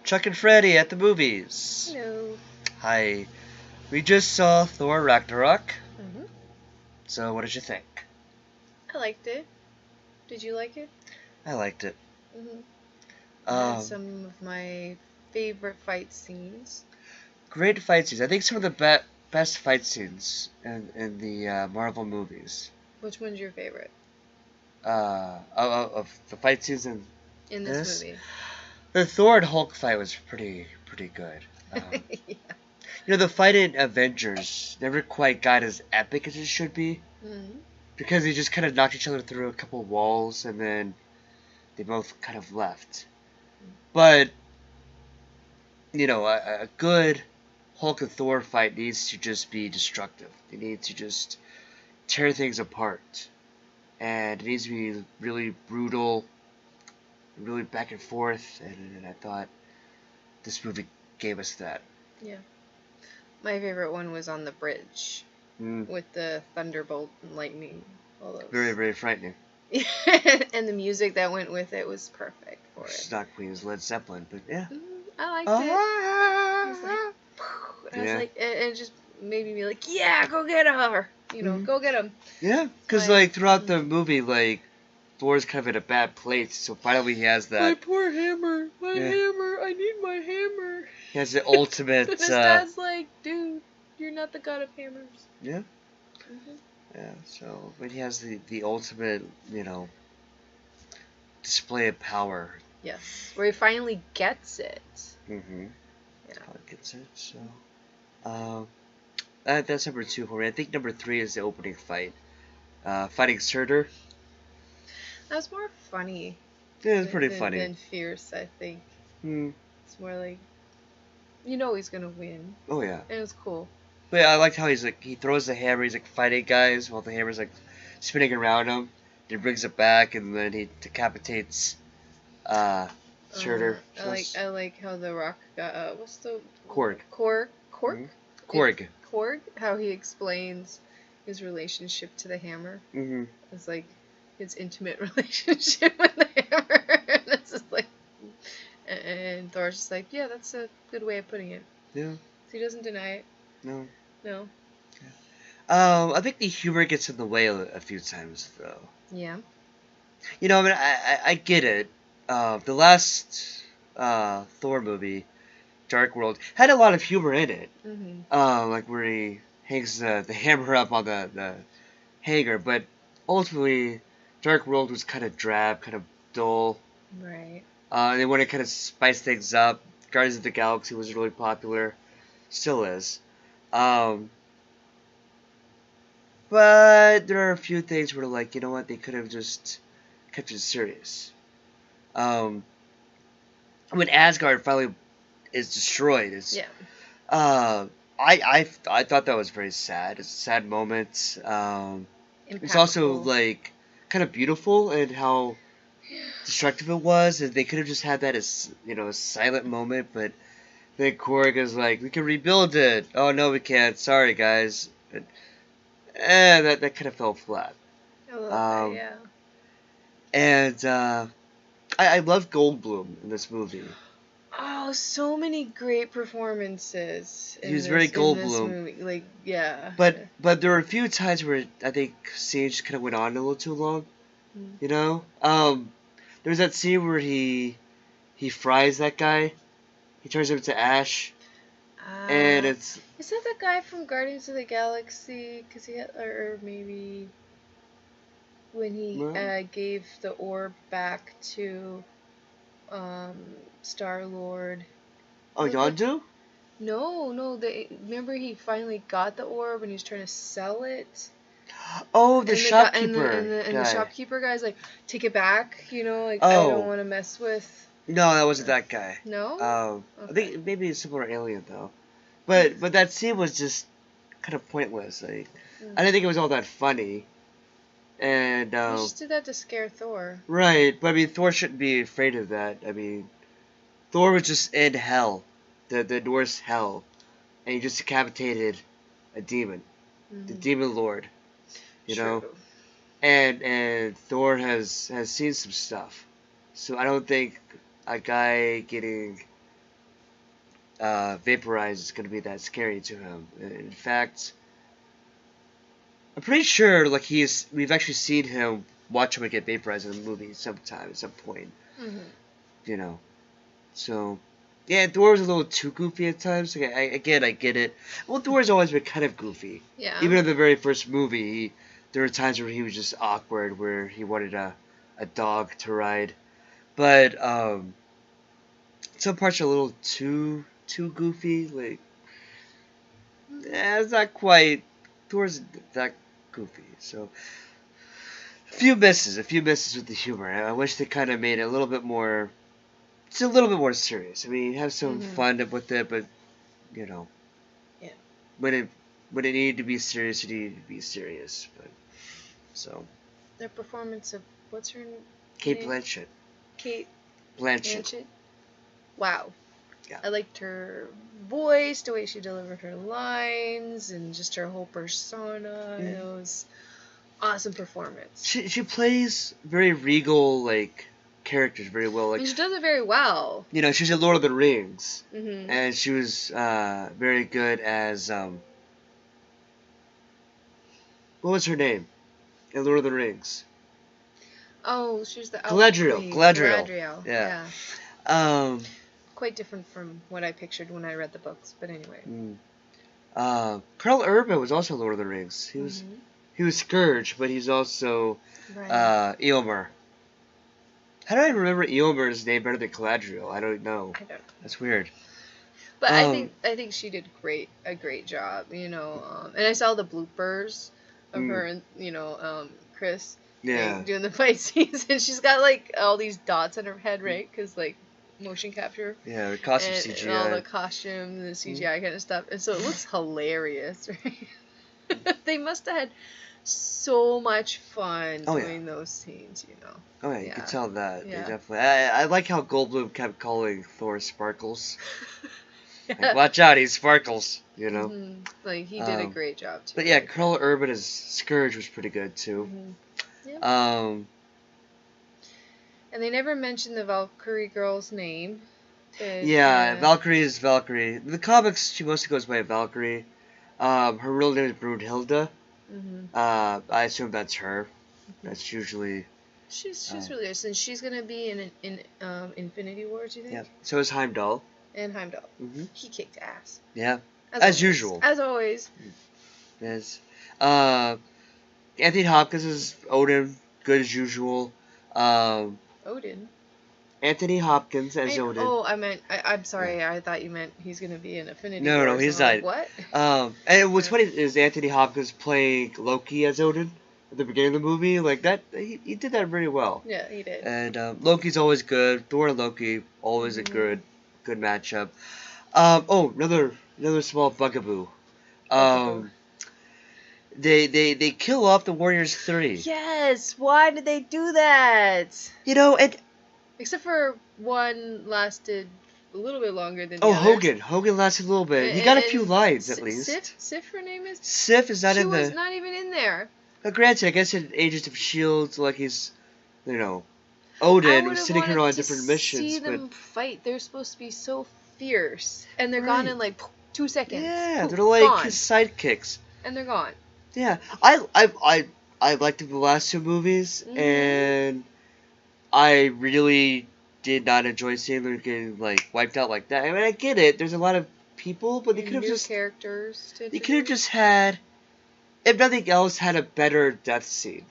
Chuck and Freddy at the movies. Hello. Hi. We just saw Thor Ragnarok. hmm So, what did you think? I liked it. Did you like it? I liked it. hmm It had Um, some of my favorite fight scenes. Great fight scenes. I think some of the best fight scenes in the Marvel movies. Which one's your favorite Of the fight scenes in in this this, movie? the Thor and Hulk fight was pretty good. Yeah. The fight in Avengers never quite got as epic as it should be hmm because they just kind of knocked each other through a couple walls and then they both kind of left. But a good Hulk and Thor fight needs to just be destructive. They need to just tear things apart, and it needs to be really brutal, really back and forth. And I thought this movie gave us that. Yeah. My favorite one was on the bridge with the thunderbolt and lightning. All those. Very, very frightening. And the music that went with it was perfect for it. It's not Queen's Led Zeppelin, but yeah. I liked it. It was like, and I was Yeah. like, and it just made me be like, yeah, go get her. Go get him. Yeah, because throughout the movie, Thor's kind of in a bad place, so finally he has that. My poor hammer. My hammer. I need my hammer. He has the ultimate. His dad's like, dude, you're not the god of hammers. Yeah. Yeah. So when he has the ultimate, display of power. Yes, where he finally gets it. Mm-hmm. Yeah. Gets it. So, that's number 2 for me. I think number 3 is the opening fight. Fighting Surtur. That was more funny. Yeah, it's pretty funny. Than fierce, I think. It's more like, he's gonna win. Oh yeah. And it was cool. But yeah, I liked how he throws the hammer. He's fighting guys while the hammer's spinning around him. He brings it back and then he decapitates Surtur. I like how the Rock got what's the Korg. Korg. Korg. Korg. How he explains his relationship to the hammer. It's like his intimate relationship with the hammer. And it's just like, and Thor's just like, yeah, that's a good way of putting it. Yeah. So he doesn't deny it. No. No. I think the humor gets in the way a few times, though. Yeah. I get it. The last Thor movie, Dark World, had a lot of humor in it. Like where he hangs the hammer up on the hanger, but ultimately, Dark World was kind of drab, kind of dull. Right. They want to kind of spice things up. Guardians of the Galaxy was really popular. Still is. But there are a few things where, you know what, they could have just kept it serious. When Asgard finally is destroyed, I thought that was very sad. It's a sad moment. It's also kind of beautiful in how destructive it was, and they could have just had that as a silent moment, but then Korg is like, we can rebuild it. Oh no, we can't. Sorry, guys. That kind of fell flat. A little bit, yeah. And I love Goldblum in this movie. Oh, so many great performances. He was very Goldblum. In this movie. Yeah. But there were a few times where I think scenes just kind of went on a little too long. There's that scene where he fries that guy. He turns him to ash. And it's... Is that the guy from Guardians of the Galaxy? Cause he had, or maybe when he gave the orb back to Star-Lord. Oh, Yondu? No. Remember he finally got the orb and he's trying to sell it? Oh, the shopkeeper. And the shopkeeper guy's like, take it back, I don't want to mess with... No, that wasn't that guy. No? Okay. I think maybe a similar alien, though. But that scene was just kind of pointless. I didn't think it was all that funny. And They just did that to scare Thor. Right, but Thor shouldn't be afraid of that. Thor was just in hell, the Norse hell, and he just decapitated a demon, the demon lord. Know, and Thor has seen some stuff, so I don't think a guy getting vaporized is going to be that scary to him. In fact, I'm pretty sure like we've actually seen him watch him get vaporized in the movie sometime at some point. Mm-hmm. You know, so yeah, Thor was a little too goofy at times. Like, I get it. Well, Thor's always been kind of goofy. Yeah. Even in the very first movie, there were times where he was just awkward, where he wanted a dog to ride. But some parts are a little too goofy. Like, it's not quite. Thor's that goofy. So a few misses with the humor. I wish they kind of made it a little bit more. It's a little bit more serious. I mean, have some fun with it, but you know, yeah. When it needed to be serious, it needed to be serious. But so. Their performance of what's her name? Kate Blanchett. Kate Blanchett. Wow. Yeah. I liked her voice, the way she delivered her lines, and just her whole persona. Yeah. It was awesome performance. She plays very regal like characters very well. Like, and she does it very well. You know, she's in Lord of the Rings, mm-hmm. and she was very good as what was her name in Lord of the Rings? Oh, she's the Galadriel. Yeah. Quite different from what I pictured when I read the books, but anyway. Karl Urban was also Lord of the Rings. He was Scourge, but he's also Eomer. How do I remember Eomer's name better than Galadriel? I don't know. I don't know. That's weird. But I think she did a great job, you know. And I saw the bloopers of her and Chris doing the fight scenes, and she's got like all these dots on her head, right? Because like motion capture. Yeah, the costume CGI. And all the costumes and the CGI kind of stuff, and so it looks hilarious, right? They must have had so much fun doing those scenes, you know. Oh yeah, you can tell that. Yeah. They definitely. I like how Goldblum kept calling Thor Sparkles. Like, watch out, he's Sparkles. You know. Mm-hmm. Like he did a great job too. But yeah, Karl Urban as Scourge was pretty good too. Mm-hmm. Yeah. And they never mentioned the Valkyrie girl's name. But, Valkyrie is Valkyrie. In the comics, she mostly goes by Valkyrie. Her real name is Brunhilde. Mm-hmm. I assume that's her. That's usually. She's really good. And she's gonna be in Infinity War, do you think? Yeah. So is Heimdall. And Heimdall. Mm-hmm. He kicked ass. Yeah. As usual. As always. Yes. Anthony Hopkins is Odin, good as usual. Odin. Anthony Hopkins as Odin. Oh, I'm sorry. Yeah. I thought you meant he's gonna be in Infinity War. No, he's not. Like, what? And what's funny is Anthony Hopkins playing Loki as Odin at the beginning of the movie. Like that, he did that very well. Yeah, he did. And Loki's always good. Thor and Loki always a good matchup. Another small bugaboo. They kill off the Warriors 3. Yes. Why did they do that? You know, and except for one lasted a little bit longer than. Hogan. Hogan lasted a little bit. He got a few lines at least. Sif, her name is. Sif is not in the. She was not even in there. Granted, I guess in Agents of Shield, like he's, Odin was sitting here on different missions. See them fight. They're supposed to be so fierce, and they're gone in like 2 seconds. Yeah, they're like his sidekicks. And they're gone. Yeah, I liked the last two movies, and I really did not enjoy seeing them getting like wiped out like that. I mean, I get it. There's a lot of people, but they could have just characters. They could have just had, if nothing else, had a better death scene,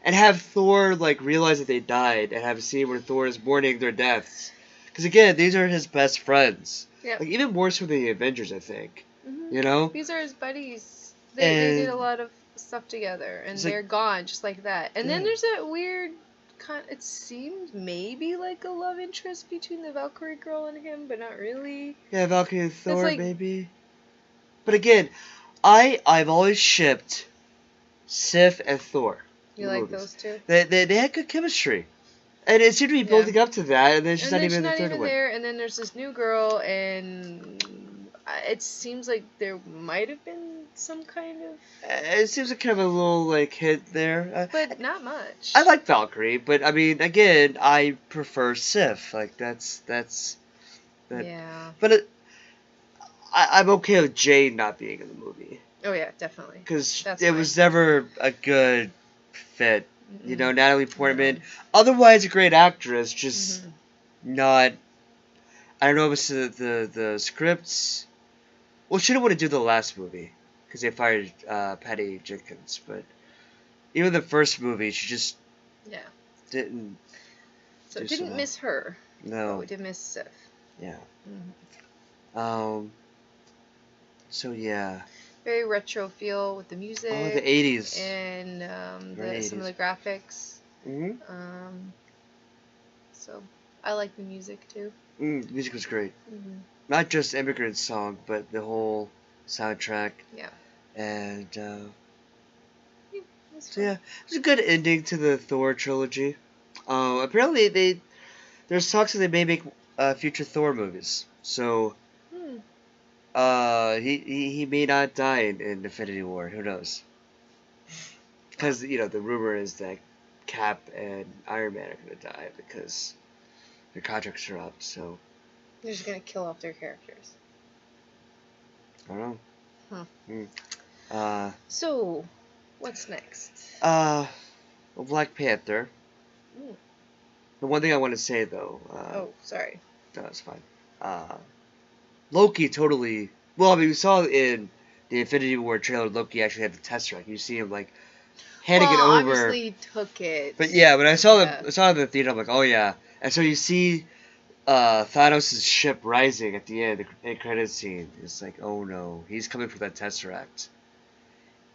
and have Thor like realize that they died, and have a scene where Thor is mourning their deaths. Because again, these are his best friends. Yeah. Like even more so than the Avengers, I think. Mm-hmm. You know. These are his buddies. They did a lot of stuff together, and they're gone just like that. And then there's that weird it seemed maybe like a love interest between the Valkyrie girl and him, but not really. Yeah, Valkyrie and Thor, maybe. But again, I've always shipped Sif and Thor. You like those two? They had good chemistry. And it seemed to be building up to that, and then she's not even in the third one. There, and then there's this new girl, and it seems like there might have been some kind of. It seems like kind of a little like hit there, but not much. I like Valkyrie, but I mean, again, I prefer Sif. Like that's. Yeah. But I'm okay with Jane not being in the movie. Oh yeah, definitely. Because it fine. was never a good fit. You know, Natalie Portman, No. otherwise a great actress, just not. I don't know if it's the scripts. Well, she didn't want to do the last movie because they fired Patty Jenkins, but even the first movie, she just didn't. So didn't miss her. No, but we did miss Sif. Yeah. Mm-hmm. So yeah. Very retro feel with the music. Oh, the 80s. And some of the graphics. So I like the music too. The music was great. Not just Immigrant Song, but the whole soundtrack. Yeah. And so yeah, it was a good ending to the Thor trilogy. Apparently there's talks that they may make future Thor movies. So he may not die in Infinity War. Who knows? Because the rumor is that Cap and Iron Man are gonna die because their contracts are up. So they're just gonna kill off their characters. I don't know. So what's next? Well, Black Panther. The one thing I want to say though. Oh, sorry. No, it's fine. Loki totally. Well, I mean, we saw in the Infinity War trailer, Loki actually had the Tesseract. You see him like handing it over. Obviously he took it. But yeah, when I saw it in the theater, I'm like, oh yeah. And so you see Thanos' ship rising at the end, the end credits scene. It's like, oh no, he's coming for that Tesseract.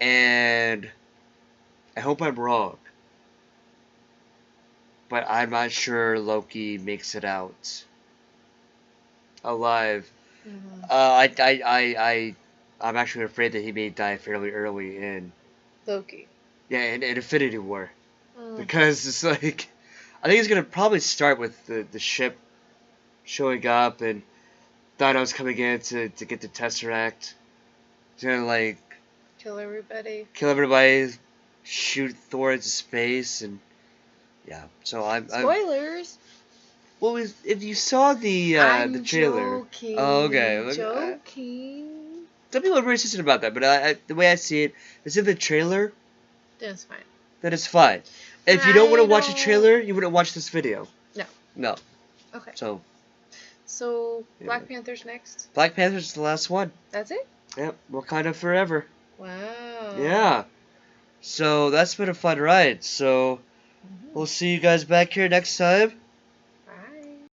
And I hope I'm wrong, but I'm not sure Loki makes it out alive. I'm actually afraid that he may die fairly early in Loki. Yeah, in Infinity War, because it's like I think it's gonna probably start with the ship showing up and Thanos coming in to get the Tesseract, to like kill everybody, shoot Thor into space, and yeah. So spoilers. Well, if you saw the trailer, joking. Okay, joking. Some people are very insistent about that, but the way I see it is, if the trailer, then it's fine. Then it's fine. If you don't want to watch a trailer, you wouldn't watch this video. No. Okay. So Black Panther's next. Black Panther's the last one. That's it? Yep. Wakanda forever. Wow. Yeah. So that's been a fun ride. So we'll see you guys back here next time.